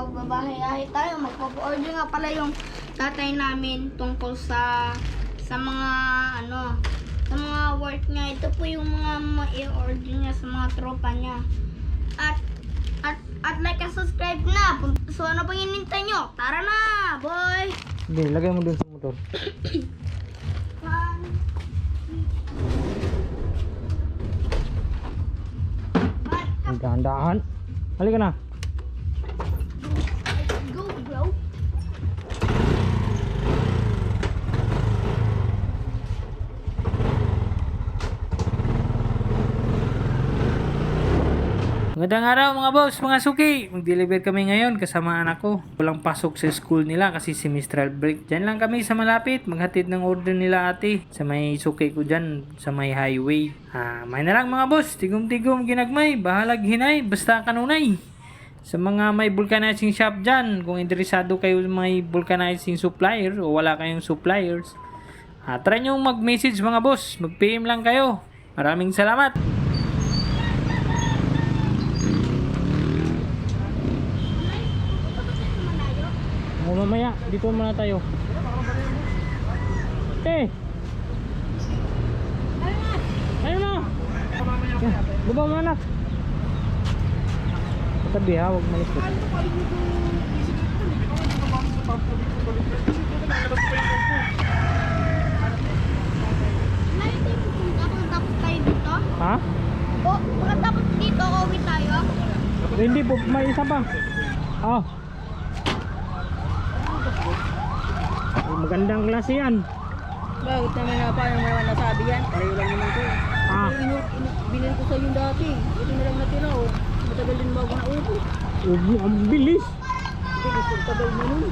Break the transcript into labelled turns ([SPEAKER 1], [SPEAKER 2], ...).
[SPEAKER 1] magbabahay tayo. Magpapa-order nga pala yung tatay namin tungkol sa mga sa mga work niya. Ito po yung mga i-order niya sa mga tropa niya. At like and subscribe na. So ano pang hinintay nyo? Tara na, boy!
[SPEAKER 2] Hindi, lagay mo dun sa motor. Ang dahan-dahan. Halika na.
[SPEAKER 1] Go, bro!
[SPEAKER 2] Magandang araw mga boss, mga suki. Mag-deliver kami ngayon kasama anak ko. Walang pasok sa school nila kasi semestral break. Diyan lang kami sa malapit. Maghatid ng order nila ate. Sa may suki ko dyan, sa may highway. May na lang mga boss. Tigom-tigom ginagmay. Bahalag hinay. Basta kanunay. Sa mga may vulcanizing shop dyan, kung interesado kayo may vulcanizing supplier o wala kayong suppliers, try nyo mag-message mga boss. Mag-PM lang kayo. Maraming salamat. Mamaya, dito muna tayo. Ayun na! Baba mo anak. Katabi ha, huwag malikot.
[SPEAKER 1] Tapos tayo dito?
[SPEAKER 2] Ha?
[SPEAKER 1] O, tapos dito, uwi tayo?
[SPEAKER 2] Hindi po, may isa pa. Magandang klase yan.
[SPEAKER 3] Bakit naman na paano mo naman nasabi yan? Pareho lang naman ko. Binili ko sa yung dati. Ito na lang natira oh. Matagal din bago na upo.
[SPEAKER 2] Ang bilis.
[SPEAKER 3] Bilis yung tagal na nun.